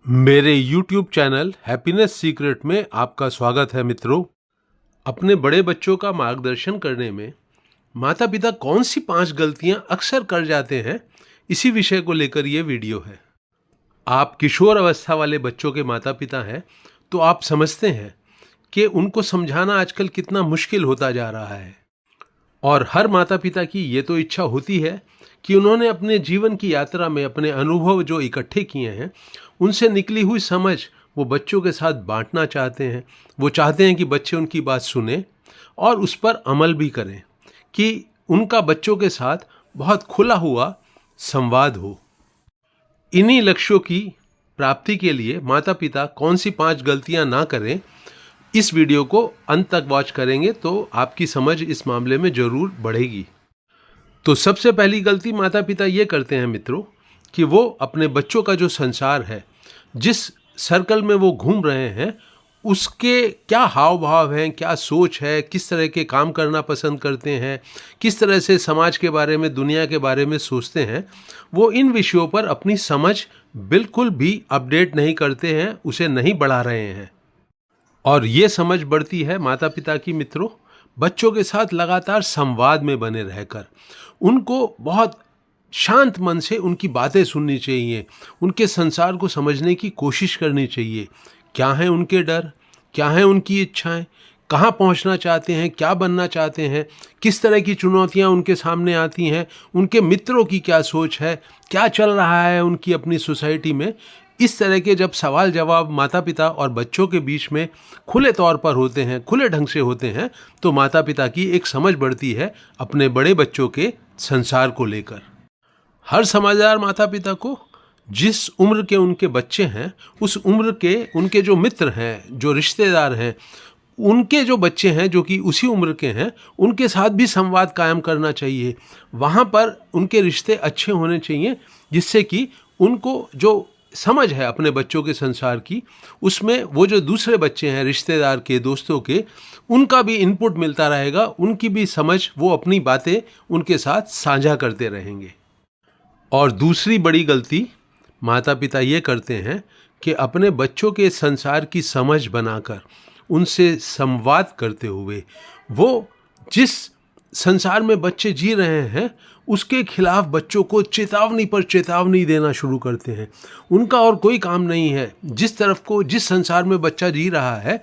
मेरे YouTube channel happiness secret में आपका स्वागत है मित्रों। अपने बड़े बच्चों का मार्गदर्शन करने में माता पिता कौन सी 5 गलतियां अक्सर कर जाते हैं, इसी विषय को लेकर ये वीडियो है। आप किशोर अवस्था वाले बच्चों के माता पिता हैं तो आप समझते हैं कि उनको समझाना आजकल कितना मुश्किल होता जा रहा है। और हर माता पिता की ये तो इच्छा होती है कि उन्होंने अपने जीवन की यात्रा में अपने अनुभव जो इकट्ठे किए हैं उनसे निकली हुई समझ वो बच्चों के साथ बांटना चाहते हैं। वो चाहते हैं कि बच्चे उनकी बात सुने और उस पर अमल भी करें, कि उनका बच्चों के साथ बहुत खुला हुआ संवाद हो। इन्हीं लक्ष्यों की प्राप्ति के लिए माता पिता कौन सी 5 गलतियां ना करें, इस वीडियो को अंत तक वॉच करेंगे तो आपकी समझ इस मामले में जरूर बढ़ेगी। तो सबसे पहली गलती माता पिता ये करते हैं मित्रों कि वो अपने बच्चों का जो संसार है, जिस सर्कल में वो घूम रहे हैं, उसके क्या हाव भाव हैं, क्या सोच है, किस तरह के काम करना पसंद करते हैं, किस तरह से समाज के बारे में, दुनिया के बारे में सोचते हैं, वो इन विषयों पर अपनी समझ बिल्कुल भी अपडेट नहीं करते हैं, उसे नहीं बढ़ा रहे हैं। और ये समझ बढ़ती है माता पिता की मित्रों बच्चों के साथ लगातार संवाद में बने रहकर। उनको बहुत शांत मन से उनकी बातें सुननी चाहिए, उनके संसार को समझने की कोशिश करनी चाहिए। क्या हैं उनके डर, क्या हैं उनकी इच्छाएं, कहाँ पहुंचना चाहते हैं, क्या बनना चाहते हैं, किस तरह की चुनौतियां उनके सामने आती हैं, उनके मित्रों की क्या सोच है, क्या चल रहा है उनकी अपनी सोसाइटी में। इस तरह के जब सवाल जवाब माता पिता और बच्चों के बीच में खुले तौर पर होते हैं, खुले ढंग से होते हैं, तो माता पिता की एक समझ बढ़ती है अपने बड़े बच्चों के संसार को लेकर। हर समझदार माता पिता को जिस उम्र के उनके बच्चे हैं, उस उम्र के उनके जो मित्र हैं, जो रिश्तेदार हैं, उनके जो बच्चे हैं जो कि उसी उम्र के हैं, उनके साथ भी संवाद कायम करना चाहिए। वहाँ पर उनके रिश्ते अच्छे होने चाहिए, जिससे कि उनको जो समझ है अपने बच्चों के संसार की, उसमें वो जो दूसरे बच्चे हैं रिश्तेदार के, दोस्तों के, उनका भी इनपुट मिलता रहेगा, उनकी भी समझ, वो अपनी बातें उनके साथ साझा करते रहेंगे। और दूसरी बड़ी गलती माता पिता ये करते हैं कि अपने बच्चों के संसार की समझ बनाकर उनसे संवाद करते हुए वो जिस संसार में बच्चे जी रहे हैं उसके खिलाफ बच्चों को चेतावनी पर चेतावनी देना शुरू करते हैं। उनका और कोई काम नहीं है, जिस तरफ को, जिस संसार में बच्चा जी रहा है,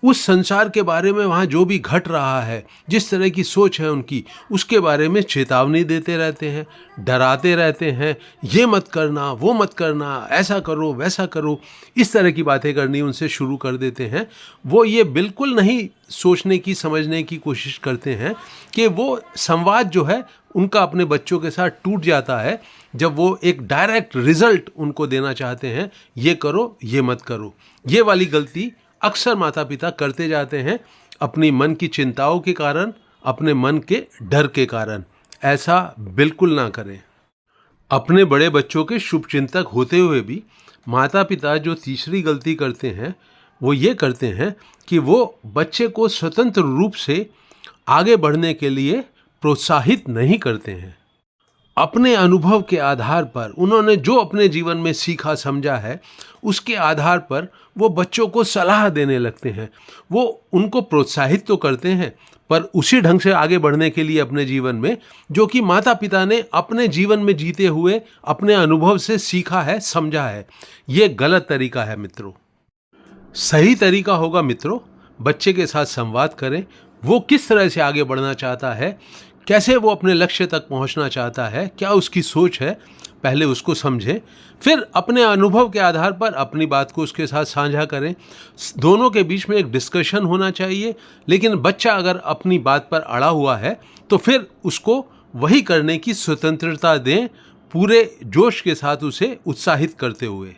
उस संसार के बारे में वहाँ जो भी घट रहा है, जिस तरह की सोच है उनकी, उसके बारे में चेतावनी देते रहते हैं, डराते रहते हैं। ये मत करना, वो मत करना, ऐसा करो, वैसा करो, इस तरह की बातें करनी उनसे शुरू कर देते हैं। वो ये बिल्कुल नहीं सोचने की, समझने की कोशिश करते हैं कि वो संवाद जो है उनका अपने बच्चों के साथ टूट जाता है जब वो एक डायरेक्ट रिजल्ट उनको देना चाहते हैं, ये करो, ये मत करो। ये वाली गलती अक्सर माता पिता करते जाते हैं अपनी मन की चिंताओं के कारण, अपने मन के डर के कारण। ऐसा बिल्कुल ना करें। अपने बड़े बच्चों के शुभचिंतक होते हुए भी माता पिता जो तीसरी गलती करते हैं वो ये करते हैं कि वो बच्चे को स्वतंत्र रूप से आगे बढ़ने के लिए प्रोत्साहित नहीं करते हैं। अपने अनुभव के आधार पर उन्होंने जो अपने जीवन में सीखा समझा है, उसके आधार पर वो बच्चों को सलाह देने लगते हैं। वो उनको प्रोत्साहित तो करते हैं, पर उसी ढंग से आगे बढ़ने के लिए अपने जीवन में जो कि माता पिता ने अपने जीवन में जीते हुए अपने अनुभव से सीखा है, समझा है। ये गलत तरीका है मित्रों। सही तरीका होगा मित्रों, बच्चे के साथ संवाद करें, वो किस तरह से आगे बढ़ना चाहता है, कैसे वो अपने लक्ष्य तक पहुंचना चाहता है, क्या उसकी सोच है, पहले उसको समझें, फिर अपने अनुभव के आधार पर अपनी बात को उसके साथ साझा करें। दोनों के बीच में एक डिस्कशन होना चाहिए, लेकिन बच्चा अगर अपनी बात पर अड़ा हुआ है तो फिर उसको वही करने की स्वतंत्रता दें, पूरे जोश के साथ उसे उत्साहित करते हुए।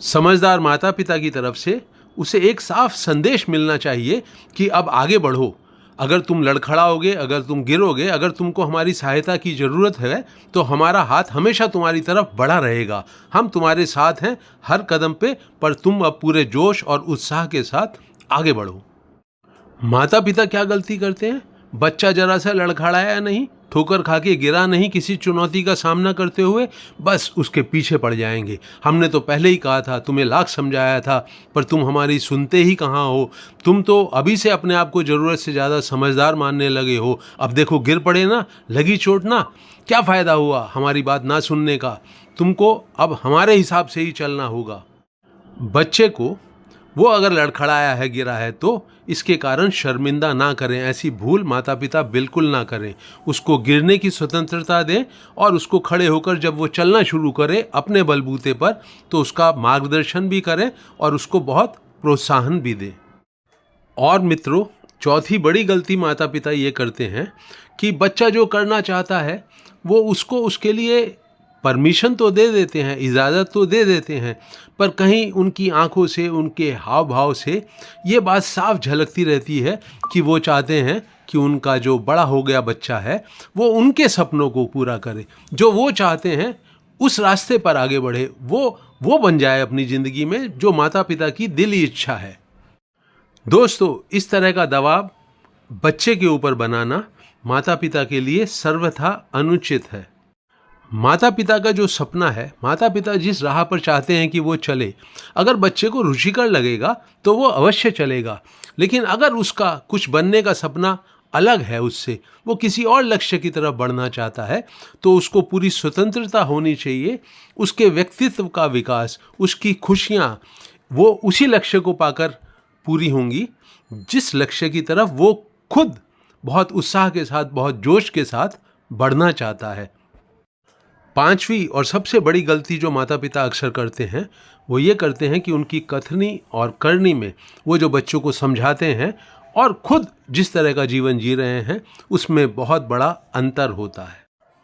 समझदार माता पिता की तरफ से उसे एक साफ संदेश मिलना चाहिए कि अब आगे बढ़ो। अगर तुम लड़खड़ाओगे, अगर तुम गिरोगे, अगर तुमको हमारी सहायता की ज़रूरत है तो हमारा हाथ हमेशा तुम्हारी तरफ बढ़ा रहेगा। हम तुम्हारे साथ हैं हर कदम पे, पर तुम अब पूरे जोश और उत्साह के साथ आगे बढ़ो। माता पिता क्या गलती करते हैं? बच्चा जरा सा लड़खड़ाया नहीं, ठोकर खा के गिरा नहीं किसी चुनौती का सामना करते हुए, बस उसके पीछे पड़ जाएंगे। हमने तो पहले ही कहा था, तुम्हें लाख समझाया था, पर तुम हमारी सुनते ही कहाँ हो। तुम तो अभी से अपने आप को ज़रूरत से ज़्यादा समझदार मानने लगे हो। अब देखो गिर पड़े ना, लगी चोट ना, क्या फ़ायदा हुआ हमारी बात ना सुनने का। तुमको अब हमारे हिसाब से ही चलना होगा। बच्चे को वो अगर लड़खड़ाया है, गिरा है, तो इसके कारण शर्मिंदा ना करें। ऐसी भूल माता पिता बिल्कुल ना करें। उसको गिरने की स्वतंत्रता दें और उसको खड़े होकर जब वो चलना शुरू करे अपने बलबूते पर, तो उसका मार्गदर्शन भी करें और उसको बहुत प्रोत्साहन भी दें। और मित्रों, चौथी बड़ी गलती माता पिता ये करते हैं कि बच्चा जो करना चाहता है वो उसको उसके लिए परमिशन तो दे देते हैं, इजाज़त तो दे देते हैं, पर कहीं उनकी आंखों से, उनके हाव भाव से ये बात साफ झलकती रहती है कि वो चाहते हैं कि उनका जो बड़ा हो गया बच्चा है वो उनके सपनों को पूरा करे। जो वो चाहते हैं उस रास्ते पर आगे बढ़े, वो बन जाए अपनी ज़िंदगी में जो माता पिता की दिली इच्छा है। दोस्तों, इस तरह का दबाव बच्चे के ऊपर बनाना माता पिता के लिए सर्वथा अनुचित है। माता पिता का जो सपना है, माता पिता जिस राह पर चाहते हैं कि वो चले, अगर बच्चे को रुचिकर लगेगा तो वो अवश्य चलेगा। लेकिन अगर उसका कुछ बनने का सपना अलग है, उससे वो किसी और लक्ष्य की तरफ बढ़ना चाहता है, तो उसको पूरी स्वतंत्रता होनी चाहिए। उसके व्यक्तित्व का विकास, उसकी खुशियाँ वो उसी लक्ष्य को पाकर पूरी होंगी जिस लक्ष्य की तरफ वो खुद बहुत उत्साह के साथ, बहुत जोश के साथ बढ़ना चाहता है। पांचवी और सबसे बड़ी गलती जो माता पिता अक्सर करते हैं वो ये करते हैं कि उनकी कथनी और करनी में वो जो बच्चों को समझाते हैं और खुद जिस तरह का जीवन जी रहे हैं उसमें बहुत बड़ा अंतर होता है।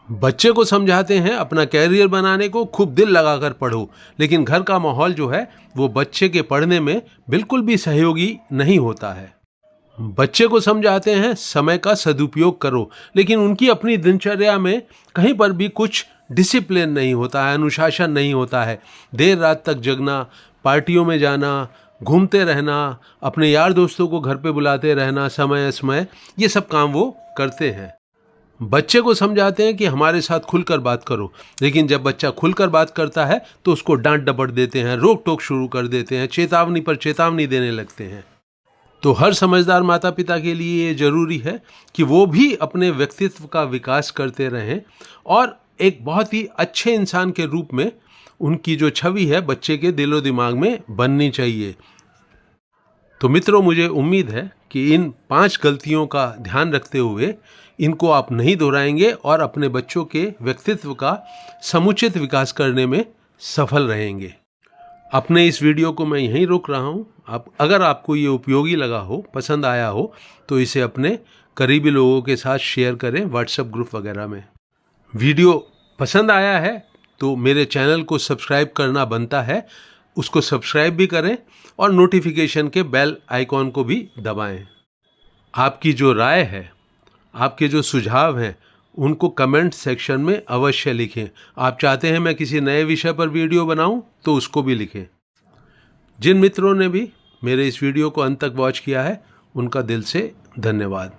बच्चे को समझाते हैं अपना कैरियर बनाने को, खूब दिल लगाकर पढ़ो, लेकिन घर का माहौल जो है वो बच्चे के पढ़ने में बिल्कुल भी सहयोगी नहीं होता है। बच्चे को समझाते हैं समय का सदुपयोग करो, लेकिन उनकी अपनी दिनचर्या में कहीं पर भी कुछ डिसिप्लिन नहीं होता है, अनुशासन नहीं होता है। देर रात तक जगना, पार्टियों में जाना, घूमते रहना, अपने यार दोस्तों को घर पे बुलाते रहना समय समय, ये सब काम वो करते हैं। बच्चे को समझाते हैं कि हमारे साथ खुलकर बात करो, लेकिन जब बच्चा खुलकर बात करता है तो उसको डांट डपट देते हैं, रोक टोक शुरू कर देते हैं, चेतावनी पर चेतावनी देने लगते हैं। तो हर समझदार माता पिता के लिए ये जरूरी है कि वो भी अपने व्यक्तित्व का विकास करते रहें और एक बहुत ही अच्छे इंसान के रूप में उनकी जो छवि है बच्चे के दिलो दिमाग में बननी चाहिए। तो मित्रों, मुझे उम्मीद है कि इन 5 गलतियों का ध्यान रखते हुए इनको आप नहीं दोहराएंगे और अपने बच्चों के व्यक्तित्व का समुचित विकास करने में सफल रहेंगे। अपने इस वीडियो को मैं यहीं रोक रहा हूँ। अगर आपको ये उपयोगी लगा हो, पसंद आया हो, तो इसे अपने करीबी लोगों के साथ शेयर करें, व्हाट्सएप ग्रुप वगैरह में। वीडियो पसंद आया है तो मेरे चैनल को सब्सक्राइब करना बनता है, उसको सब्सक्राइब भी करें और नोटिफिकेशन के बेल आइकॉन को भी दबाएं। आपकी जो राय है, आपके जो सुझाव हैं, उनको कमेंट सेक्शन में अवश्य लिखें। आप चाहते हैं मैं किसी नए विषय पर वीडियो बनाऊं तो उसको भी लिखें। जिन मित्रों ने भी मेरे इस वीडियो को अंत तक वॉच किया है उनका दिल से धन्यवाद।